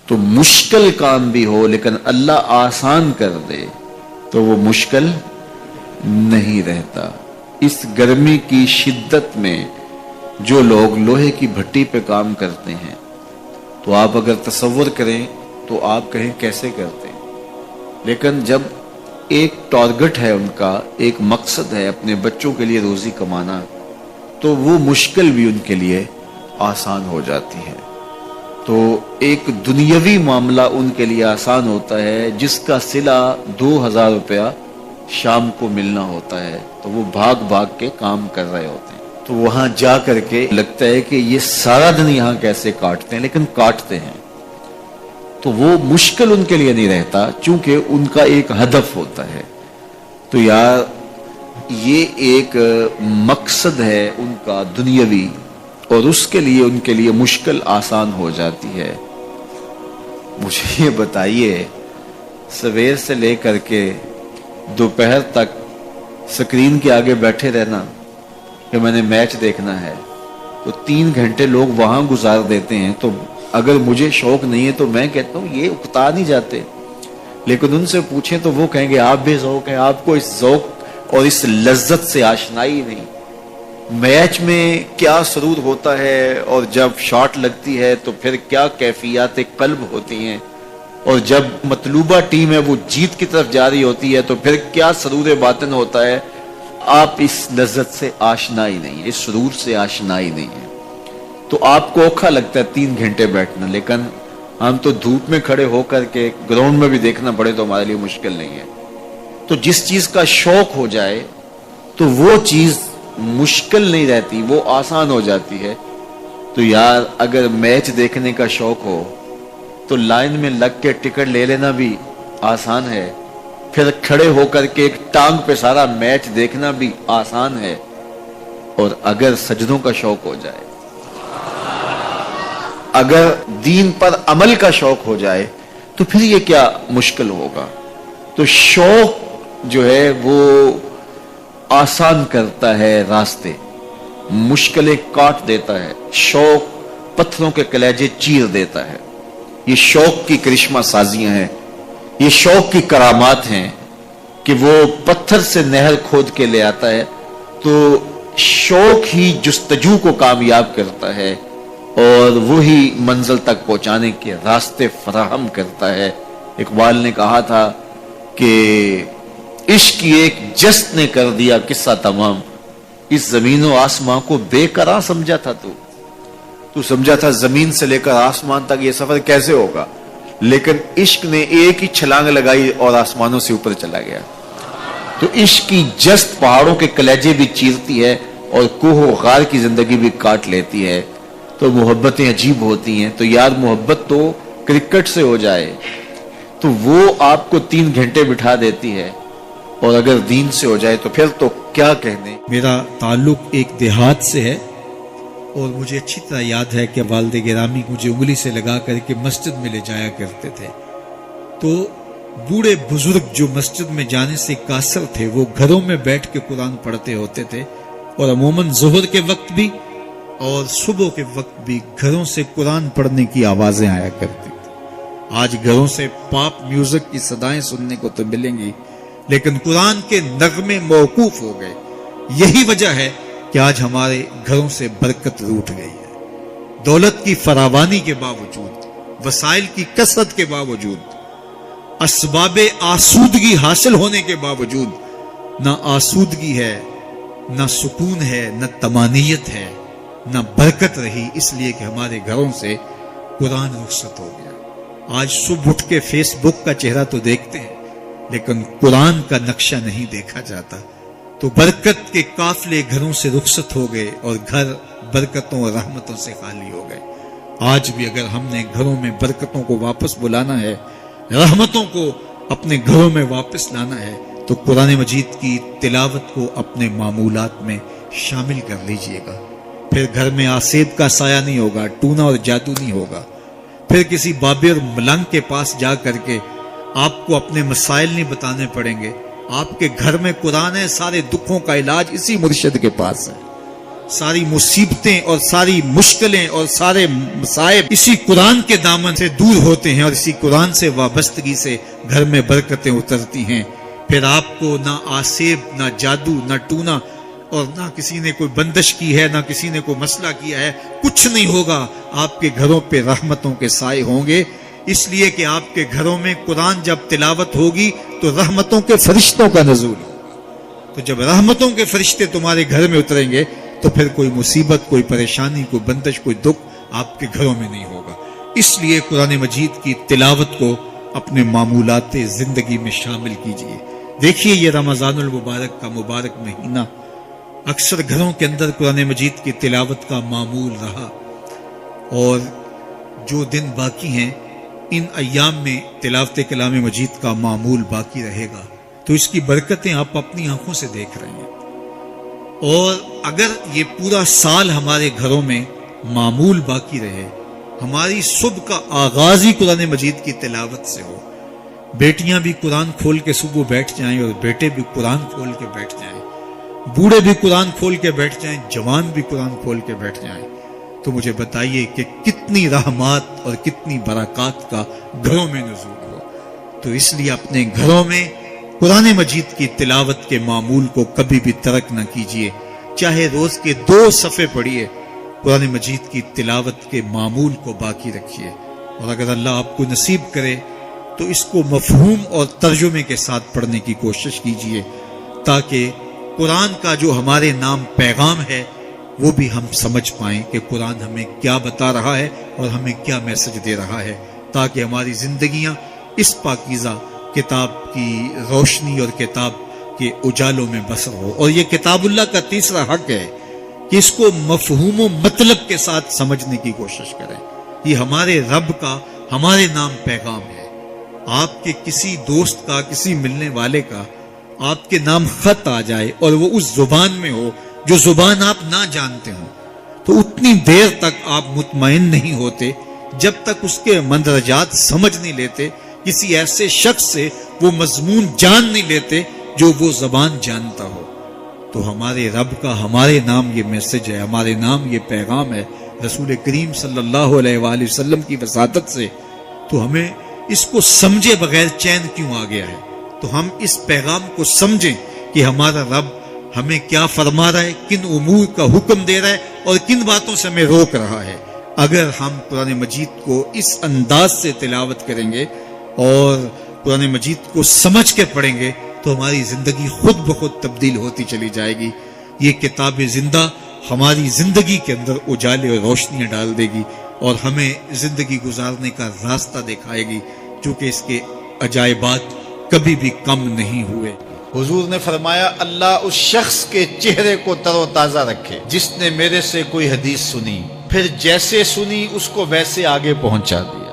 تو مشکل کام بھی ہو لیکن اللہ آسان کر دے تو وہ مشکل نہیں رہتا۔ اس گرمی کی شدت میں جو لوگ لوہے کی بھٹی پہ کام کرتے ہیں تو آپ اگر تصور کریں تو آپ کہیں کیسے کرتے ہیں، لیکن جب ایک ٹارگٹ ہے، ان کا ایک مقصد ہے اپنے بچوں کے لیے روزی کمانا، تو وہ مشکل بھی ان کے لیے آسان ہو جاتی ہے۔ تو ایک دنیاوی معاملہ ان کے لیے آسان ہوتا ہے جس کا صلہ 2000 روپیہ شام کو ملنا ہوتا ہے، تو وہ بھاگ بھاگ کے کام کر رہے ہوتے ہیں، تو وہاں جا کر کے لگتا ہے کہ یہ سارا دن یہاں کیسے کاٹتے ہیں، لیکن کاٹتے ہیں۔ تو وہ مشکل ان کے لیے نہیں رہتا چونکہ ان کا ایک ہدف ہوتا ہے۔ تو یار یہ ایک مقصد ہے ان کا دنیاوی، اور اس کے لیے مشکل آسان ہو جاتی ہے۔ مجھے یہ بتائیے، سویر سے لے کر کے دوپہر تک سکرین کے آگے بیٹھے رہنا کہ میں نے میچ دیکھنا ہے، تو 3 گھنٹے لوگ وہاں گزار دیتے ہیں۔ تو اگر مجھے شوق نہیں ہے تو میں کہتا ہوں یہ اکتا نہیں جاتے، لیکن ان سے پوچھیں تو وہ کہیں گے آپ بے ذوق ہیں، آپ کو اس ذوق اور اس لذت سے آشنائی نہیں۔ میچ میں کیا سرور ہوتا ہے، اور جب شاٹ لگتی ہے تو پھر کیا کیفیات قلب ہوتی ہیں، اور جب مطلوبہ ٹیم ہے وہ جیت کی طرف جاری ہوتی ہے تو پھر کیا سرور باطن ہوتا ہے۔ آپ اس لذت سے آشنائی نہیں، اس سرور سے آشنائی نہیں ہے، تو آپ کو اوکھا لگتا ہے 3 گھنٹے بیٹھنا، لیکن ہم تو دھوپ میں کھڑے ہو کر کے گراؤنڈ میں بھی دیکھنا پڑے تو ہمارے لیے مشکل نہیں ہے۔ تو جس چیز کا شوق ہو جائے تو وہ چیز مشکل نہیں رہتی، وہ آسان ہو جاتی ہے۔ تو یار اگر میچ دیکھنے کا شوق ہو تو لائن میں لگ کے ٹکٹ لے لینا بھی آسان ہے، پھر کھڑے ہو کر کے ایک ٹانگ پہ سارا میچ دیکھنا بھی آسان ہے، اور اگر سجدوں کا شوق ہو جائے، اگر دین پر عمل کا شوق ہو جائے تو پھر یہ کیا مشکل ہوگا۔ تو شوق جو ہے وہ آسان کرتا ہے راستے، مشکلیں کاٹ دیتا ہے، شوق پتھروں کے کلیجے چیر دیتا ہے۔ یہ شوق کی کرشمہ سازیاں ہیں، یہ شوق کی کرامات ہیں کہ وہ پتھر سے نہر کھود کے لے آتا ہے۔ تو شوق ہی جستجو کو کامیاب کرتا ہے اور وہی منزل تک پہنچانے کے راستے فراہم کرتا ہے۔ اقبال نے کہا تھا کہ عشق کی ایک جست نے کر دیا قصہ تمام، اس زمین و آسمان کو بے قرار سمجھا تھا تو سمجھا تھا زمین سے لے کر آسمان تک یہ سفر کیسے ہوگا، لیکن عشق نے ایک ہی چھلانگ لگائی اور آسمانوں سے اوپر چلا گیا۔ تو عشق کی جست پہاڑوں کے کلیجے بھی چیرتی ہے اور کوہ و غار کی زندگی بھی کاٹ لیتی ہے۔ تو محبتیں عجیب ہوتی ہیں۔ تو یار محبت تو کرکٹ سے ہو جائے تو وہ آپ کو 3 گھنٹے بٹھا دیتی ہے، اور اگر دین سے ہو جائے تو پھر تو کیا کہنے۔ میرا تعلق ایک دیہات سے ہے، اور مجھے اچھی طرح یاد ہے کہ والد گرامی مجھے انگلی سے لگا کر کے مسجد میں لے جایا کرتے تھے۔ تو بوڑھے بزرگ جو مسجد میں جانے سے قاصر تھے وہ گھروں میں بیٹھ کے قرآن پڑھتے ہوتے تھے، اور عموماً ظہر کے وقت بھی اور صبح کے وقت بھی گھروں سے قرآن پڑھنے کی آوازیں آیا کرتی تھی۔ آج گھروں سے پاپ میوزک کی صدائیں سننے کو تو ملیں گی، لیکن قرآن کے نغمے موقوف ہو گئے۔ یہی وجہ ہے کہ آج ہمارے گھروں سے برکت روٹ گئی ہے۔ دولت کی فراوانی کے باوجود، وسائل کی کثرت کے باوجود، اسباب آسودگی حاصل ہونے کے باوجود نہ آسودگی ہے، نہ سکون ہے، نہ طمانینت ہے، نہ برکت رہی، اس لیے کہ ہمارے گھروں سے قرآن رخصت ہو گیا۔ آج صبح اٹھ کے فیس بک کا چہرہ تو دیکھتے ہیں، لیکن قرآن کا نقشہ نہیں دیکھا جاتا۔ تو برکت کے قافلے گھروں سے رخصت ہو گئے اور گھر برکتوں اور رحمتوں سے خالی ہو گئے۔ آج بھی اگر ہم نے گھروں میں برکتوں کو واپس بلانا ہے، رحمتوں کو اپنے گھروں میں واپس لانا ہے، تو قرآن مجید کی تلاوت کو اپنے معمولات میں شامل کر لیجئے گا۔ پھر گھر میں آسیب کا سایہ نہیں ہوگا، ٹونا اور جادو نہیں ہوگا۔ پھر کسی بابے اور ملنگ کے پاس جا کر کے آپ کو اپنے مسائل نہیں بتانے پڑیں گے۔ آپ کے گھر میں قرآن ہے، سارے دکھوں کا علاج اسی مرشد کے پاس ہے۔ ساری مصیبتیں اور ساری مشکلیں اور سارے مصائب اسی قرآن کے دامن سے دور ہوتے ہیں اور اسی قرآن سے وابستگی سے گھر میں برکتیں اترتی ہیں. پھر آپ کو نہ آسیب، نہ جادو، نہ ٹونا اور نہ کسی نے کوئی بندش کی ہے، نہ کسی نے کوئی مسئلہ کیا ہے، کچھ نہیں ہوگا. آپ کے گھروں پہ رحمتوں کے سائے ہوں گے، اس لیے کہ آپ کے گھروں میں قرآن جب تلاوت ہوگی تو رحمتوں کے فرشتوں کا نزول ہوگا. تو جب رحمتوں کے فرشتے تمہارے گھر میں اتریں گے تو پھر کوئی مصیبت، کوئی پریشانی، کوئی بندش، کوئی دکھ آپ کے گھروں میں نہیں ہوگا. اس لیے قرآن مجید کی تلاوت کو اپنے معمولات زندگی میں شامل کیجئے. دیکھیے یہ رمضان المبارک کا مبارک مہینہ اکثر گھروں کے اندر قرآن مجید کی تلاوت کا معمول رہا، اور جو دن باقی ہیں ان ایام میں تلاوت کلام مجید کا معمول باقی رہے گا. تو اس کی برکتیں آپ اپنی آنکھوں سے دیکھ رہے ہیں. اور اگر یہ پورا سال ہمارے گھروں میں معمول باقی رہے، ہماری صبح کا آغاز ہی قرآن مجید کی تلاوت سے ہو، بیٹیاں بھی قرآن کھول کے صبح بیٹھ جائیں اور بیٹے بھی قرآن کھول کے بیٹھ جائیں، بوڑھے بھی قرآن کھول کے بیٹھ جائیں، جوان بھی قرآن کھول کے بیٹھ جائیں، تو مجھے بتائیے کہ کتنی رحمات اور کتنی برکات کا گھروں میں نزول ہو. تو اس لیے اپنے گھروں میں قرآن مجید کی تلاوت کے معمول کو کبھی بھی ترک نہ کیجیے. چاہے روز کے 2 صفحے پڑھیے، قرآن مجید کی تلاوت کے معمول کو باقی رکھیے. اور اگر اللہ آپ کو نصیب کرے تو اس کو مفہوم اور ترجمے کے ساتھ پڑھنے کی کوشش کیجیے، تاکہ قرآن کا جو ہمارے نام پیغام ہے وہ بھی ہم سمجھ پائیں کہ قرآن ہمیں کیا بتا رہا ہے اور ہمیں کیا میسج دے رہا ہے، تاکہ ہماری زندگیاں اس پاکیزہ کتاب کی روشنی اور کتاب کے اجالوں میں بسر ہو. اور یہ کتاب اللہ کا تیسرا حق ہے کہ اس کو مفہوم و مطلب کے ساتھ سمجھنے کی کوشش کریں. یہ ہمارے رب کا ہمارے نام پیغام ہے. آپ کے کسی دوست کا، کسی ملنے والے کا آپ کے نام خط آ جائے اور وہ اس زبان میں ہو جو زبان آپ نہ جانتے ہوں، تو اتنی دیر تک آپ مطمئن نہیں ہوتے جب تک اس کے مندرجات سمجھ نہیں لیتے، کسی ایسے شخص سے وہ مضمون جان نہیں لیتے جو وہ زبان جانتا ہو. تو ہمارے رب کا ہمارے نام یہ میسج ہے، ہمارے نام یہ پیغام ہے رسول کریم صلی اللہ علیہ وآلہ وسلم کی وساطت سے. تو ہمیں اس کو سمجھے بغیر چین کیوں آ گیا ہے؟ تو ہم اس پیغام کو سمجھیں کہ ہمارا رب ہمیں کیا فرما رہا ہے، کن امور کا حکم دے رہا ہے اور کن باتوں سے ہمیں روک رہا ہے. اگر ہم قرآن مجید کو اس انداز سے تلاوت کریں گے اور قرآن مجید کو سمجھ کے پڑھیں گے تو ہماری زندگی خود بخود تبدیل ہوتی چلی جائے گی. یہ کتاب زندہ ہماری زندگی کے اندر اجالے اور روشنیاں ڈال دے گی اور ہمیں زندگی گزارنے کا راستہ دکھائے گی، چونکہ اس کے عجائبات کبھی بھی کم نہیں ہوئے. حضور نے فرمایا اللہ اس شخص کے چہرے کو تر و تازہ رکھے جس نے میرے سے کوئی حدیث سنی، پھر جیسے سنی اس کو ویسے آگے پہنچا دیا.